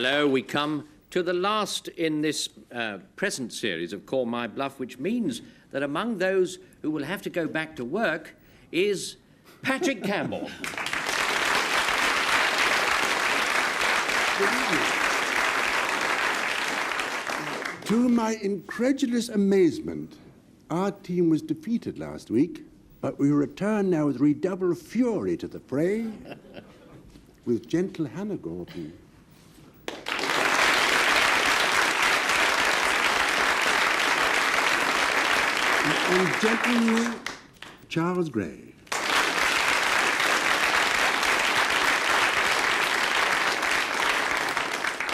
Hello, we come to the last in this present series of Call My Bluff, which means that among those who will have to go back to work is Patrick Campbell. To my incredulous amazement, our team was defeated last week, but we return now with redoubled fury to the fray with gentle Hannah Gordon. And gentle Charles Gray.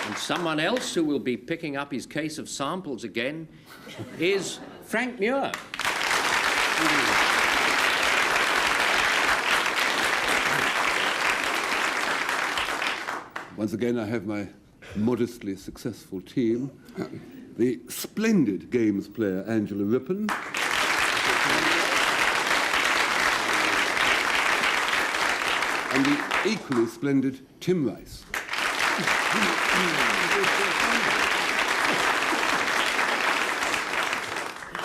And someone else who will be picking up his case of samples again is Frank Muir. Once again, I have my modestly successful team. The splendid games player, Angela Rippon. And the equally splendid Tim Rice.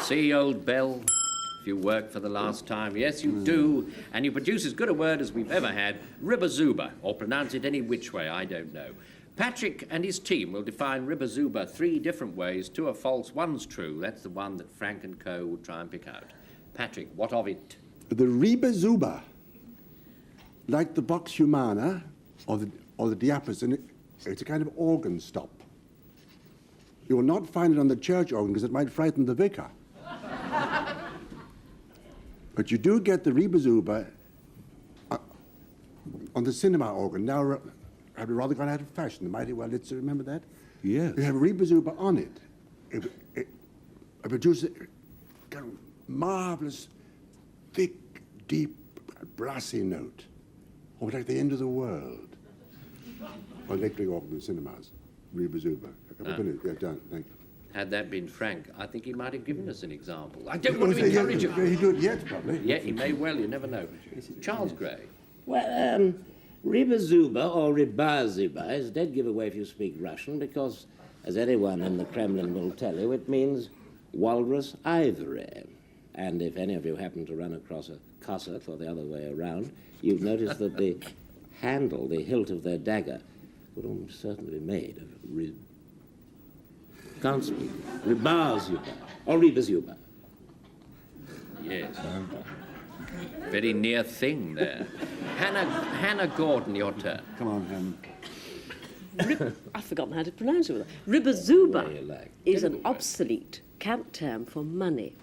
See, old Bell, if you work for the last time. Yes, you do. And you produce as good a word as we've ever had, ribbazuba, or pronounce it any which way, I don't know. Patrick and his team will define ribbazuba 3 different ways. 2 are false, 1's true. That's the one that Frank and Co. will try and pick out. Patrick, what of it? The ribbazuba, like the vox humana or the diapason, it's a kind of organ stop. You will not find it on the church organ because it might frighten the vicar. But you do get the ribbazuba on the cinema organ. Now, I've rather gone out of fashion. The mighty Wurlitzer, remember that? Yes. You have ribbazuba on it. It produces a kind of marvelous, thick, deep, brassy note. Almost like the end of the world. On electric organ in cinemas. Ribbazuba. Yeah, done. Thank you. Had that been Frank, I think he might have given us an example. I don't want to encourage him. He'll do it yet, probably. Yeah, he may well, you never know. Charles Gray. Well, ribbazuba or ribbazuba is a dead giveaway if you speak Russian because, as anyone in the Kremlin will tell you, it means walrus ivory. And if any of you happen to run across a Cossack or the other way around, you've noticed that the handle, the hilt of their dagger, would almost certainly be made of can't speak. Ribbazuba or ribbazuba. Yes. Very near thing there. Hannah Gordon, your turn. Come on, Hannah. I've forgotten how to pronounce it. Ribbazuba is an obsolete cant term for money.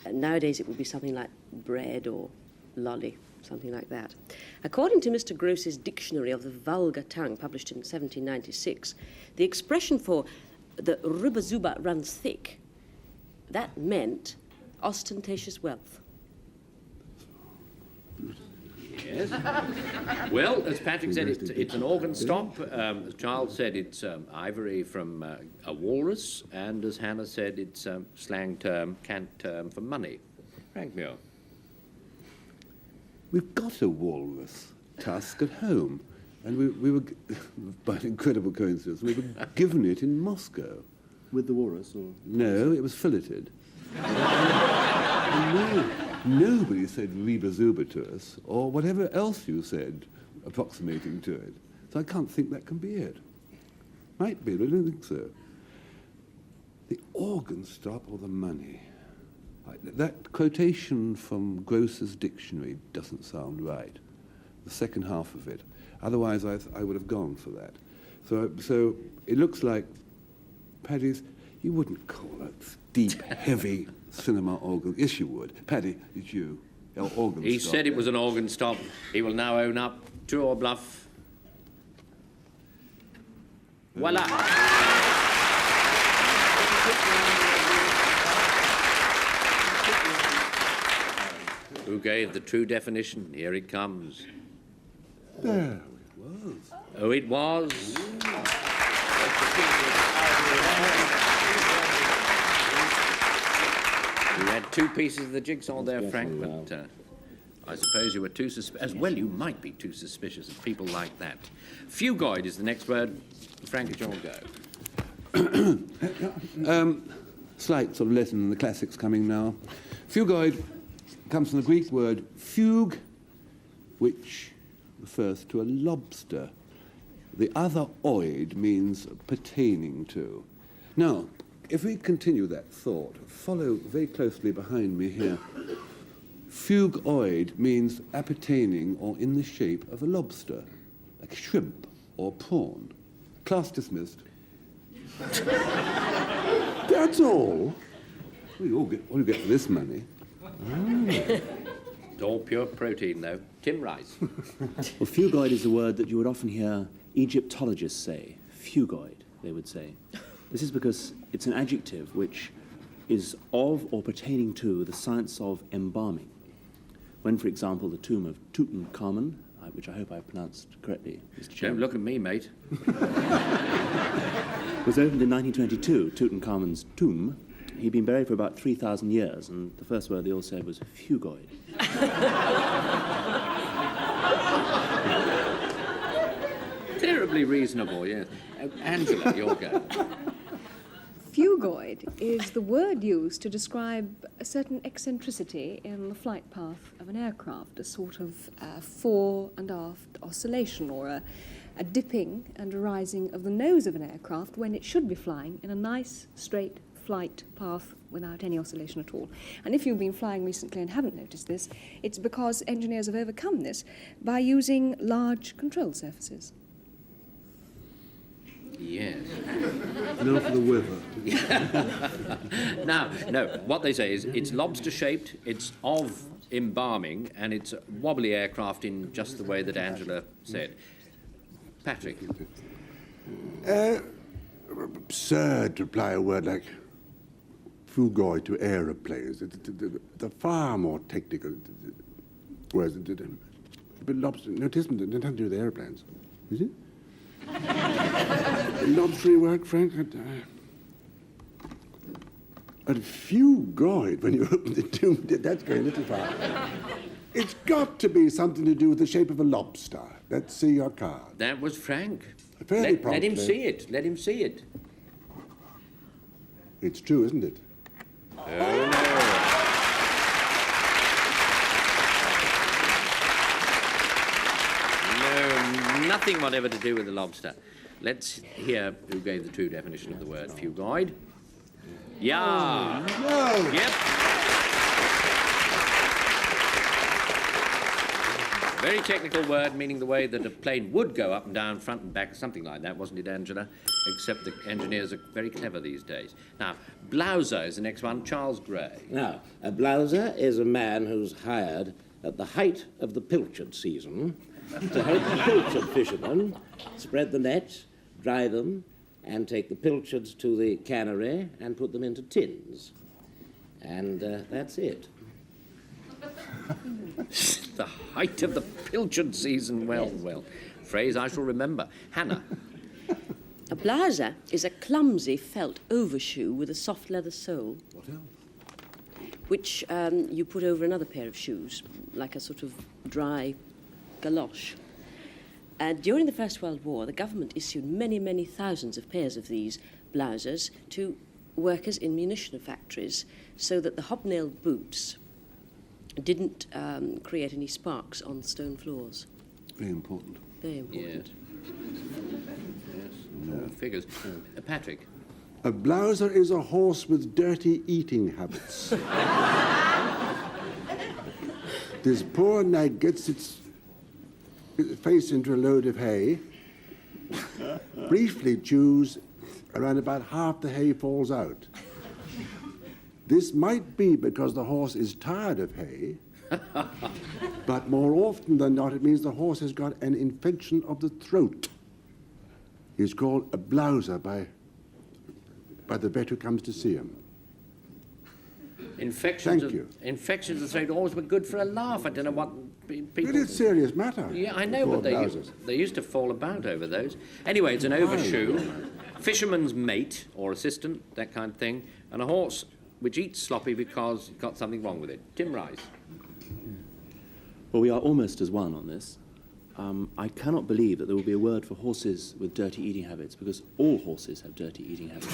Nowadays it would be something like bread or lolly, something like that. According to Mr. Gross's Dictionary of the Vulgar Tongue, published in 1796, the expression for the ribbazuba runs thick, that meant ostentatious wealth. Yes. Well, as Patrick said, it's an organ stop. As Charles said, it's ivory from a walrus. And as Hannah said, it's a slang term, cant term for money. Frank Muir. We've got a walrus tusk at home. And we were, by an incredible coincidence, we were given it in Moscow. With the walrus, or? No, it was filleted. Nobody said ribbazuba to us, or whatever else you said, approximating to it. So I can't think that can be it. Might be, but I don't think so. The organ stop or the money. That quotation from Gross's Dictionary doesn't sound right. The second half of it. Otherwise, I would have gone for that. So it looks like, Paddy's, you wouldn't call that deep, heavy cinema organ. Yes, you would. Paddy, it's you. Your organ He stop. said it was an organ stop. He will now own up. True or bluff? Voila. Who gave the true definition? Here it comes. There. Oh, it was. You had 2 pieces of the jigsaw there, Frank, but I suppose you were too suspicious. Well, you might be too suspicious of people like that. Fugoid is the next word. Frank, it's your go. Slight sort of lesson in the classics coming now. Fugoid comes from the Greek word fugue, which refers to a lobster. The other oid means pertaining to. Now, if we continue that thought, follow very closely behind me here. Fugoid means appertaining or in the shape of a lobster, like shrimp or prawn. Class dismissed. That's all. What do you get for this money? It's all pure protein, though. Tim Rice. Well, fugoid is a word that you would often hear Egyptologists say. Fugoid, they would say. This is because it's an adjective which is of or pertaining to the science of embalming. When, for example, the tomb of Tutankhamun, which I hope I pronounced correctly, Mr. Don't Chairman, look at me, mate. was opened in 1922, Tutankhamun's tomb, he'd been buried for about 3,000 years, and the first word they all said was fugoid. Terribly reasonable, yes. Angela, your go. Fugoid is the word used to describe a certain eccentricity in the flight path of an aircraft, a sort of fore and aft oscillation, or a dipping and a rising of the nose of an aircraft when it should be flying in a nice, straight flight path without any oscillation at all. And if you've been flying recently and haven't noticed this, it's because engineers have overcome this by using large control surfaces. Yes. Now for the weather. Now, no, what they say is it's lobster-shaped, it's of embalming, and it's a wobbly aircraft in just the way that Angela said. Patrick. Absurd to apply a word like fugoid to aeroplanes. The far more technical words. But lobster, no, it isn't. It doesn't have to do with aeroplanes. Is it? Lobstery work, Frank? A fugoid, when you open the tomb, that's going a little far. It's got to be something to do with the shape of a lobster. Let's see your card. That was Frank. Fairly Let him promptly. see it. Let him see it. It's true, isn't it? Oh, no. No, nothing whatever to do with the lobster. Let's hear who gave the true definition of the word fugoid. Yeah. No! Yep. Very technical word, meaning the way that a plane would go up and down, front and back, something like that, wasn't it, Angela? Except the engineers are very clever these days. Now, blouser is the next one. Charles Gray. Now, a blouser is a man who's hired at the height of the pilchard season to help the pilchard fishermen spread the nets, dry them, and take the pilchards to the cannery and put them into tins. And that's it. The height of the pilchard season. Well, well. Phrase I shall remember. Hannah. A blouser is a clumsy felt overshoe with a soft leather sole. What else? Which you put over another pair of shoes, like a sort of dry galoche. During the First World War, the government issued many, many thousands of pairs of these blousers to workers in munition factories so that the hobnailed boots didn't create any sparks on stone floors. Very important. Very important. Yes. Figures. Patrick. A blouser is a horse with dirty eating habits. This poor nag gets its face into a load of hay, briefly chews, around about half the hay falls out. This might be because the horse is tired of hay, but more often than not, it means the horse has got an infection of the throat. He's called a blouser by the vet who comes to see him. Infections Thank you. Infections of the throat always were good for a laugh. I don't know what people... But it's a serious matter. Yeah, I know, Poor but blousers. they used to fall about over those. Anyway, it's an overshoe, fisherman's mate or assistant, that kind of thing, and a horse which eats sloppy because it's got something wrong with it. Tim Rice. Well, we are almost as one on this. I cannot believe that there will be a word for horses with dirty eating habits, because all horses have dirty eating habits.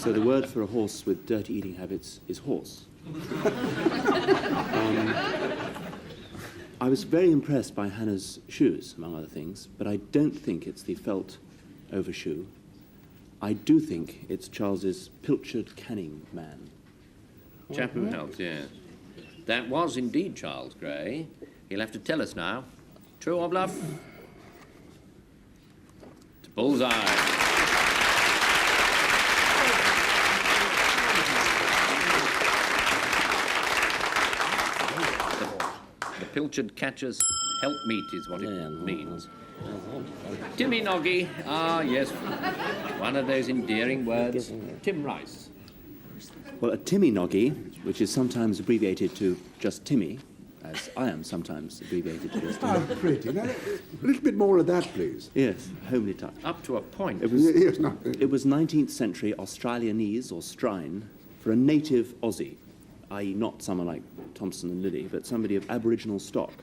So the word for a horse with dirty eating habits is horse. I was very impressed by Hannah's shoes, among other things, but I don't think it's the felt overshoe. I do think it's Charles's pilchard canning man. Chap who helped, yes. That was indeed Charles Gray. He'll have to tell us now. True or bluff? It's bullseye. The pilchard catcher's helpmeet is what it means. Timmy Noggy. Ah, yes. One of those endearing words. Tim Rice. Well, a Timmy Noggy, which is sometimes abbreviated to just Timmy, as I am sometimes abbreviated to just Timmy. Oh, pretty. Now, a little bit more of that, please. Yes, homely touch. Up to a point. It was, Yes, no. it was 19th century Australianese or strine for a native Aussie, i.e. not someone like Thompson and Lilly, but somebody of Aboriginal stock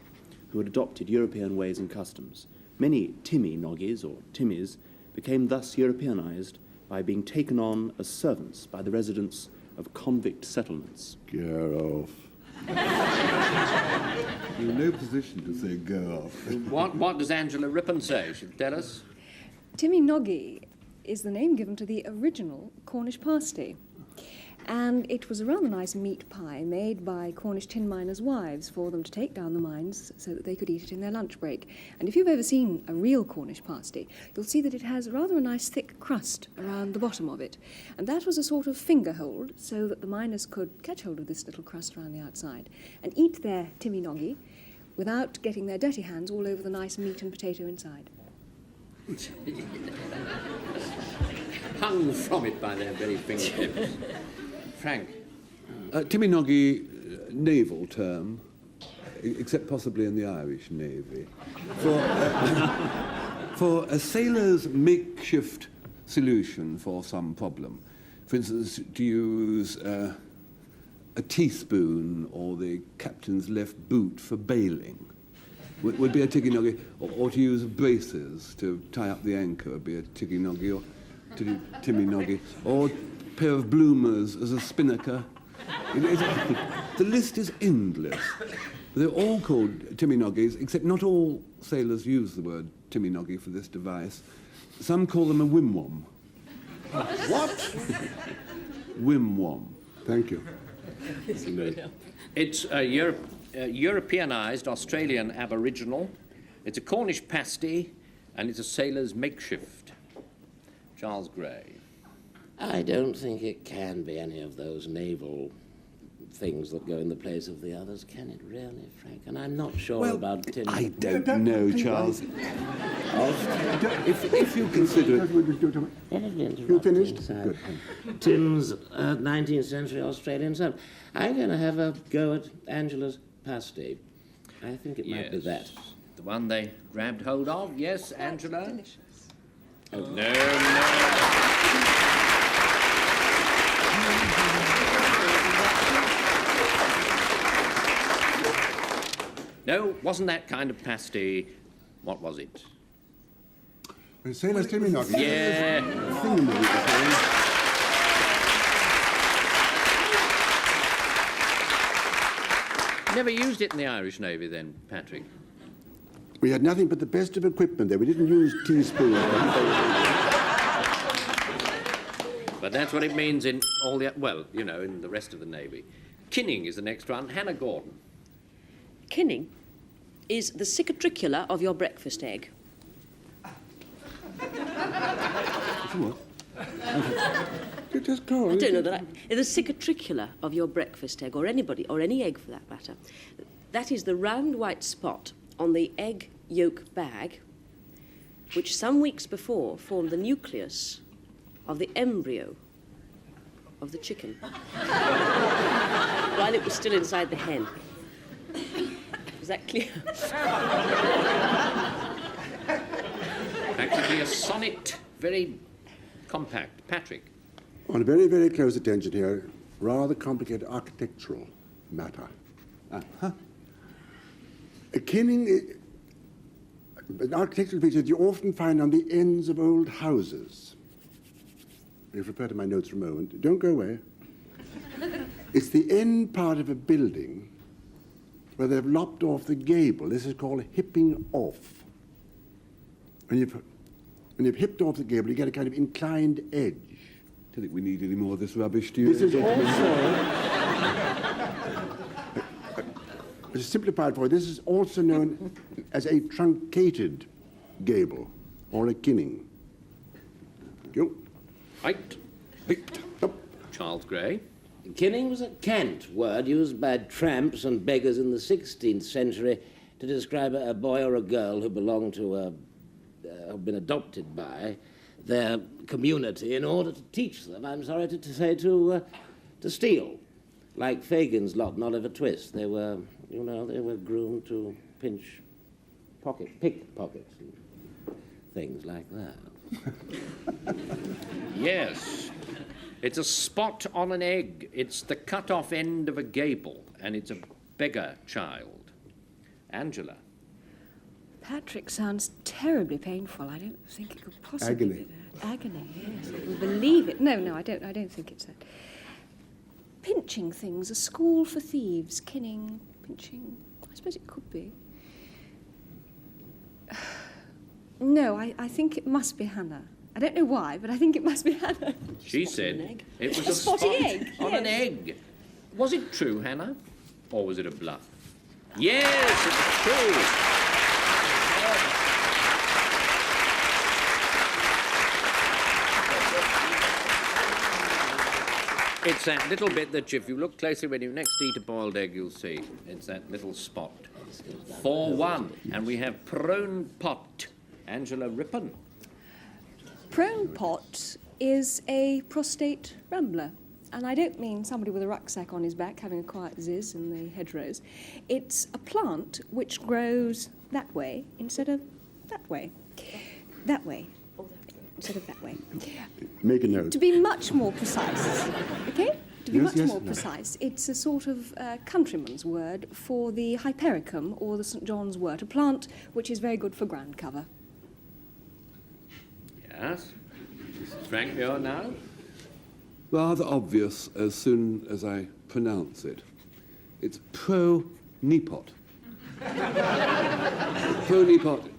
who had adopted European ways and customs. Many Timmy Noggies or Timmies became thus Europeanized by being taken on as servants by the residents of convict settlements. Get off. You're in no position to say go off. What does Angela Rippon say? She'll tell us. Timmy Noggy is the name given to the original Cornish pasty. And it was a rather nice meat pie made by Cornish tin miners' wives for them to take down the mines so that they could eat it in their lunch break. And if you've ever seen a real Cornish pasty, you'll see that it has rather a nice thick crust around the bottom of it. And that was a sort of finger hold so that the miners could catch hold of this little crust around the outside and eat their Timmy Noggy without getting their dirty hands all over the nice meat and potato inside. Hung from it by their very fingertips. Frank. Timmy Noggy, naval term, except possibly in the Irish Navy, for a sailor's makeshift solution for some problem. For instance, to use a teaspoon or the captain's left boot for bailing would be a Timmy Noggy, or to use braces to tie up the anchor would be a Timmy Noggy, or Timmy Noggy, or pair of bloomers as a spinnaker. The list is endless. They're all called Timmy Noggies, except not all sailors use the word Timmy Noggy for this device. Some call them a wimwam. What? Wimwam. Thank you. It's a Europeanized Australian Aboriginal. It's a Cornish pasty, and it's a sailor's makeshift. Charles Gray. I don't think it can be any of those naval things that go in the place of the others, can it really, Frank? And I'm not sure about Tim. I don't know, Charles. If you consider it... You finished? Good. Tim's 19th century Australian son. I'm going to have a go at Angela's pasty. I think it might be that. The one they grabbed hold of, yes, Angela? Delicious. Oh, no. No, wasn't that kind of pasty. What was it? Sailor's Timmy Noggy. Yeah. Never used it in the Irish Navy then, Patrick? We had nothing but the best of equipment there. We didn't use teaspoons. But that's what it means in all the, well, you know, in the rest of the Navy. Kinning is the next one. Hannah Gordon. Kinning is the cicatricula of your breakfast egg. Just go on. I don't know that. The cicatricula of your breakfast egg, or anybody, or any egg for that matter. That is the round white spot on the egg yolk bag, which some weeks before formed the nucleus of the embryo of the chicken, while it was still inside the hen. Is that clear? Practically a sonnet, very compact. Patrick. On a very, very close attention here, rather complicated architectural matter. A kinning, an architectural feature that you often find on the ends of old houses. If you refer to my notes for a moment, don't go away. It's the end part of a building where they've lopped off the gable. This is called hipping off. When you've hipped off the gable, you get a kind of inclined edge. I don't think we need any more of this rubbish, do you? This is also, a simplified form, this is also known as a truncated gable or a kinning. Go. Right. Up. Charles Gray. Kinning was a cant word used by tramps and beggars in the 16th century to describe a boy or a girl who belonged to had been adopted by their community in order to teach them, I'm sorry to say, to steal. Like Fagin's lot and Oliver Twist, they were, you know, they were groomed to pick pockets and things like that. Yes. It's a spot on an egg. It's the cut-off end of a gable, and it's a beggar child. Angela. Patrick sounds terribly painful. I don't think it could possibly Agony. be that. Agony, yes. I can believe it. No, I don't think it's that. Pinching things, a school for thieves, kinning, pinching. I suppose it could be. No, I think it must be Hannah. I don't know why, but I think it must be Hannah. She said it was a spotty spot egg, on an yes. egg. Was it true, Hannah? Or was it a bluff? Yes, it was true. It's that little bit that if you look closely when you next eat a boiled egg, you'll see. It's that little spot. 4-1. And we have prone pot. Angela Rippon. Prone pot is a prostate rambler. And I don't mean somebody with a rucksack on his back having a quiet ziz in the hedgerows. It's a plant which grows that way instead of that way. That way. Instead of that way. Make a note. To be much more precise, okay? To be Yes, much yes, more no. precise, it's a sort of countryman's word for the hypericum or the St. John's wort, a plant which is very good for ground cover. Yes. Frank Muir now. Rather obvious as soon as I pronounce it. It's pro-nepot. Pro-nepot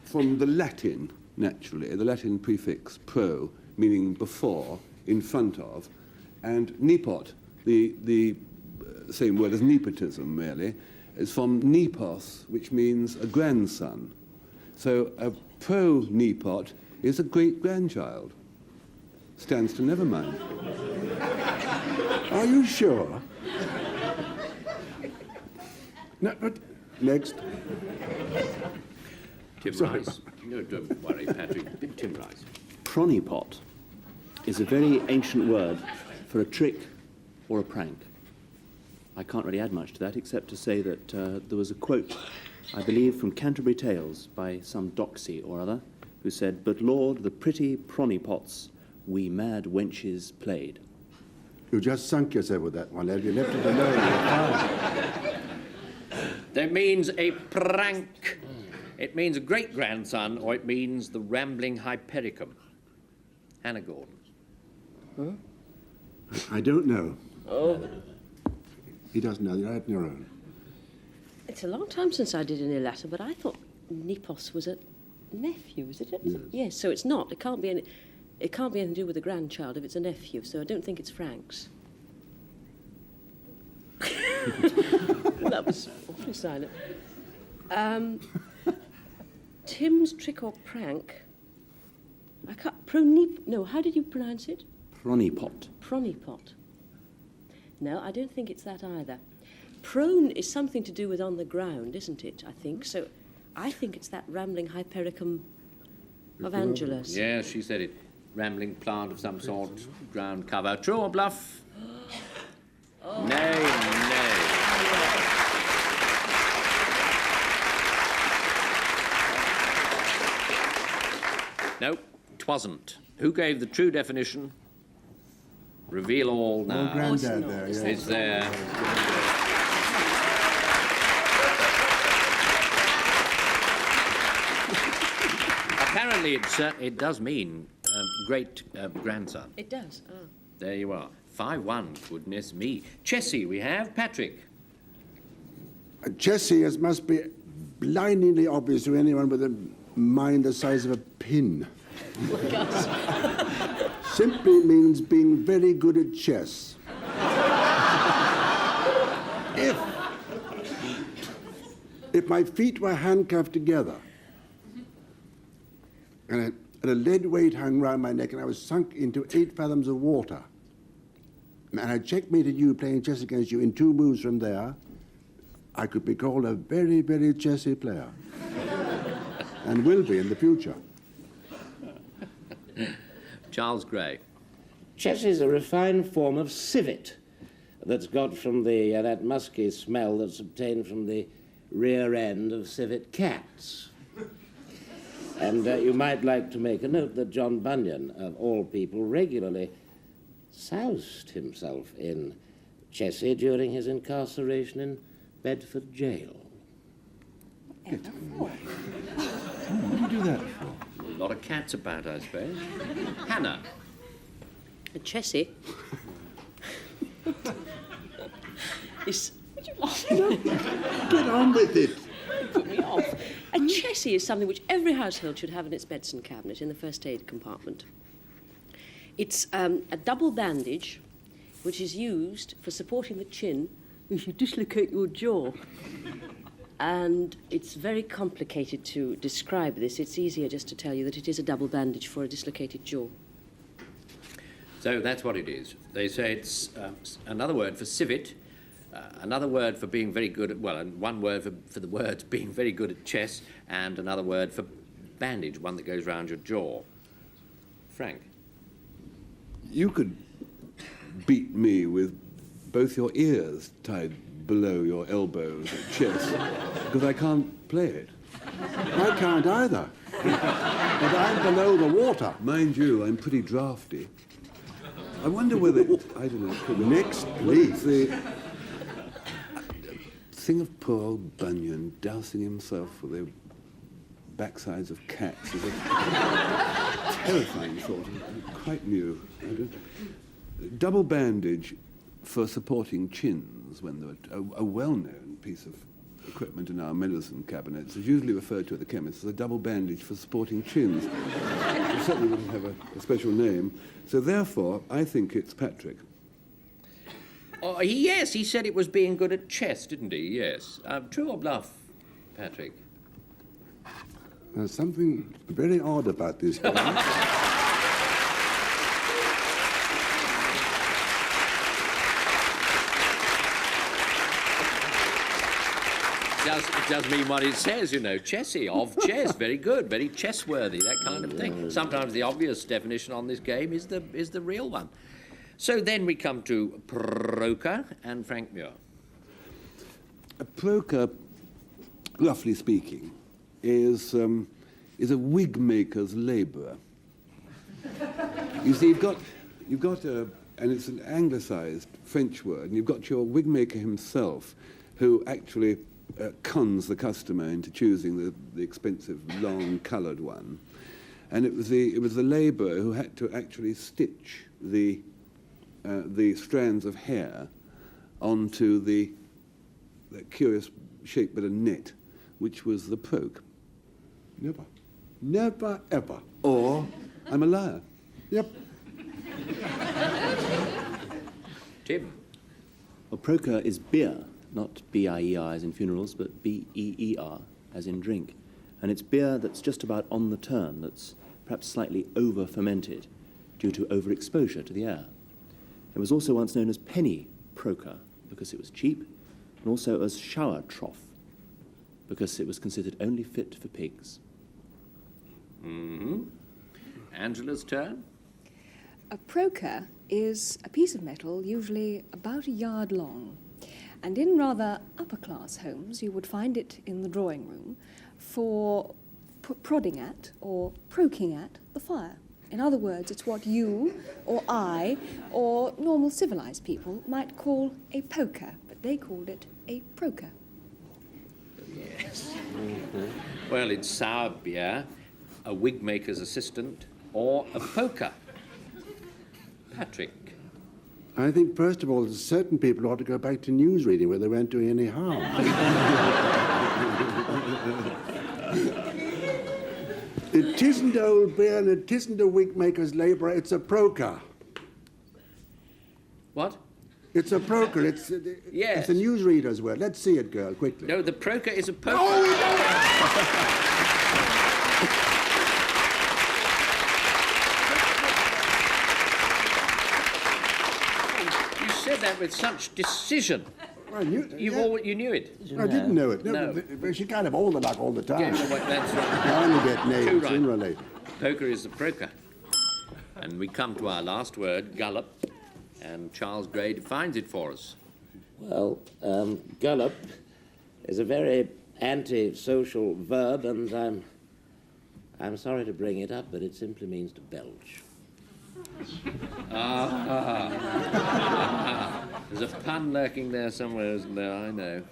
from the Latin, naturally, the Latin prefix pro, meaning before, in front of, and nepot, the same word as nepotism, really, is from nepos, which means a grandson. So a pro-nepot is a great-grandchild. Stands to never mind. Are you sure? No, but next. Tim Rice. No, don't worry, Patrick. Tim Rice. Pronipot is a very ancient word for a trick or a prank. I can't really add much to that except to say that there was a quote, I believe, from Canterbury Tales by some doxy or other, who said, "But Lord, the pretty pronipots we mad wenches played." You just sunk yourself with that one, Ed. You left it alone. You're fine. That means a prank. It means a great-grandson, or it means the rambling hypericum. Hannah Gordon. I don't know. Oh. He doesn't know. You're out on your own. It's a long time since I did any Latin, but I thought Nepos was a nephew, isn't it? Yes. Yes, so it's not. It can't be anything to do with a grandchild if it's a nephew, so I don't think it's Frank's. That was awfully silent. Tim's trick or prank. I can't. No, how did you pronounce it? Pronipot. Pronipot. No, I don't think it's that either. Prone is something to do with on the ground, isn't it? I think so. I think it's that rambling hypericum of Angela's. Yeah, she said it. Rambling plant of some sort, ground cover. True or bluff? Nay. No, 'twasn't. Who gave the true definition? Reveal all now. Oh, Grandad there, Is yeah. Is there? Actually, it does mean great grandson. It does. Oh. There you are. 5-1. Goodness me. Chessie, we have Patrick. Chessie, as must be blindingly obvious to anyone with a mind the size of a pin. Simply means being very good at chess. If my feet were handcuffed together and a lead weight hung round my neck and I was sunk into 8 fathoms of water, and I checkmated you playing chess against you in 2 moves from there, I could be called a very, very chessy player. And will be in the future. Charles Gray. Chess is a refined form of civet that's got from that musky smell that's obtained from the rear end of civet cats. And you might like to make a note that John Bunyan, of all people, regularly soused himself in chessy during his incarceration in Bedford jail. What do you do that for? A lot of cats about, I suppose. Hannah. A chessie is... Would you laugh? Get on with it. Put me off. A chessie is something which every household should have in its bedson cabinet in the first aid compartment. It's a double bandage which is used for supporting the chin if you dislocate your jaw. And it's very complicated to describe this. It's easier just to tell you that it is a double bandage for a dislocated jaw. So that's what it is. They say it's another word for civet, another word for being very good at, well, and one word for the words being very good at chess, and another word for bandage, one that goes round your jaw. Frank. You could beat me with both your ears tied below your elbows at chess, because I can't play it. I can't either. But I'm below the water. Mind you, I'm pretty drafty. I wonder whether, I don't know. Next, please. The thing of poor old Bunyan dousing himself with the backsides of cats is a terrifying thought, quite new. Double bandage for supporting chins, when a well-known piece of equipment in our medicine cabinets is usually referred to at the chemist as a double bandage for supporting chins. It certainly wouldn't have a special name. So therefore, I think it's Patrick. Oh, yes, he said it was being good at chess, didn't he? Yes. True or bluff, Patrick? There's something very odd about this guy. It does mean what it says, you know. Chessy, of chess, very good, very chess-worthy, that kind of thing. Sometimes the obvious definition on this game is the real one. So then we come to Proker and Frank Muir. A Proker, roughly speaking, is a wig maker's labourer. You see, you've got and it's an anglicised French word, and you've got your wig maker himself, who actually cons the customer into choosing the expensive, long, coloured one, and it was the labourer who had to actually stitch the strands of hair onto the curious shaped bit of net, which was the proke. Never. Never, ever. Or I'm a liar. Yep. Tim. Well, Proker is beer, not B-I-E-R as in funerals, but B-E-E-R as in drink. And it's beer that's just about on the turn, that's perhaps slightly over-fermented due to overexposure to the air. It was also once known as penny Proker because it was cheap, and also as shower trough because it was considered only fit for pigs. Mm-hmm. Angela's turn. A proker is a piece of metal usually about a yard long, and in rather upper-class homes you would find it in the drawing room for prodding at or proking at the fire. In other words, it's what you or I or normal civilized people might call a poker, but they called it a proker. Yes. Mm-hmm. Well, it's sour beer. a wig maker's assistant, or a poker? Patrick. I think, first of all, certain people ought to go back to news reading where they weren't doing any harm. It isn't old beer and it isn't a wig maker's labourer, it's a proker. What? It's a proker, it's Yes. a newsreader's word. Let's see it, girl, quickly. No, the proker is a poker. Oh, we You said that with such decision. Well, you knew it. I didn't know it. No. But she can't have all the luck all the time. Yeah, no, wait, that's right. I only get Too names right. in relate. Poker is the proker. And we come to our last word, gullop, and Charles Gray defines it for us. Well, gullop is a very anti-social verb, and I'm sorry to bring it up, but it simply means to belch. There's a pun lurking there somewhere, isn't there? I know.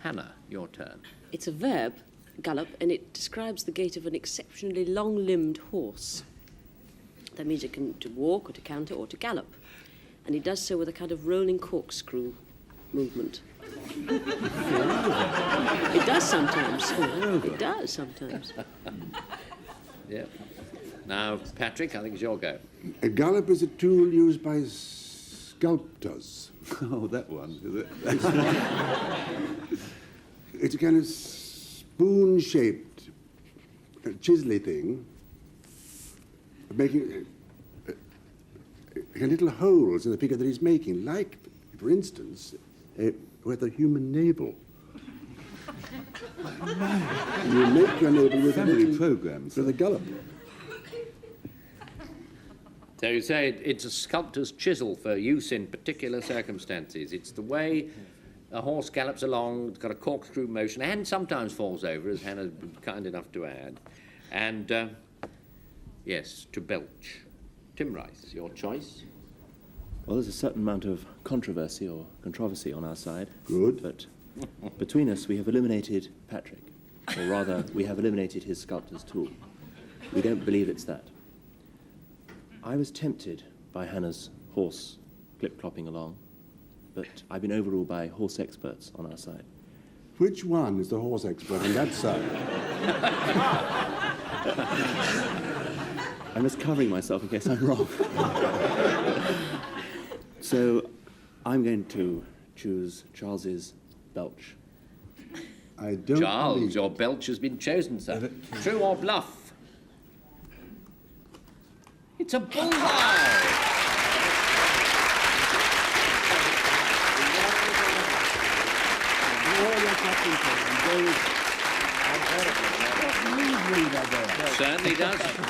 Hannah, your turn. It's a verb, gallop, and it describes the gait of an exceptionally long-limbed horse. That means it can to walk or to canter or to gallop. And it does so with a kind of rolling corkscrew movement. It does sometimes. It does sometimes. Yeah. Now, Patrick, I think it's your go. A gallop is a tool used by sculptors. Oh, that one, is it? It's a kind of spoon-shaped, chisely thing, making little holes in the figure that he's making, like, for instance, with a human navel. You make your navel with Family programs. with a gallop. So you say it's a sculptor's chisel for use in particular circumstances. It's the way a horse gallops along, it's got a corkscrew motion, and sometimes falls over, as Hannah's been kind enough to add. And, yes, to belch. Tim Rice, your choice? Well, there's a certain amount of controversy or controversy on our side. Good. But between us, we have eliminated Patrick. Or rather, we have eliminated his sculptor's tool. We don't believe it's that. I was tempted by Hannah's horse clip-clopping along, but I've been overruled by horse experts on our side. Which one is the horse expert on that side? I'm just covering myself in case I'm wrong. So I'm going to choose Charles's belch. I don't Charles, believe your belch has been chosen, sir. True or bluff? It's a bullseye!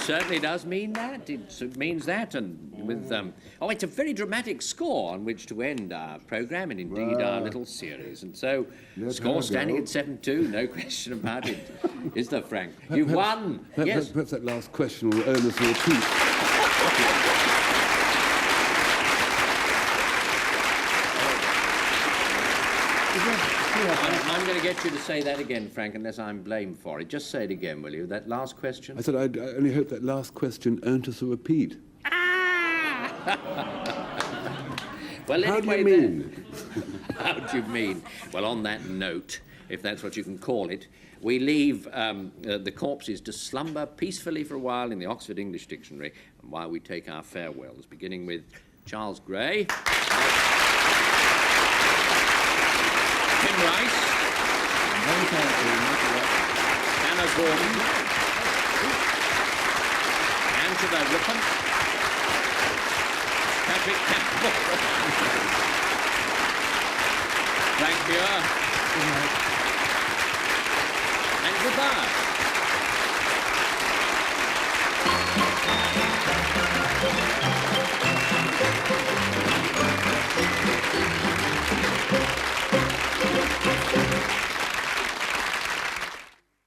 Certainly does mean that. It means that, and with it's a very dramatic score on which to end our programme and indeed our little series. And so, score standing at 7-2, no question about it, is there, Frank? You've won. Yes. Perhaps that last question will earn us a repeat. I'm going to get you to say that again, Frank, unless I'm blamed for it. Just say it again, will you? That last question. I said I only hope that last question earned us a repeat. Well, How do anyway, you mean? How do you mean? Well, on that note, if that's what you can call it, we leave the corpses to slumber peacefully for a while in the Oxford English Dictionary, and while we take our farewells, beginning with Charles Gray, Tim Rice, Hannah Gordon, Angela Rippon, Patrick Campbell, Frank Muir, and goodbye.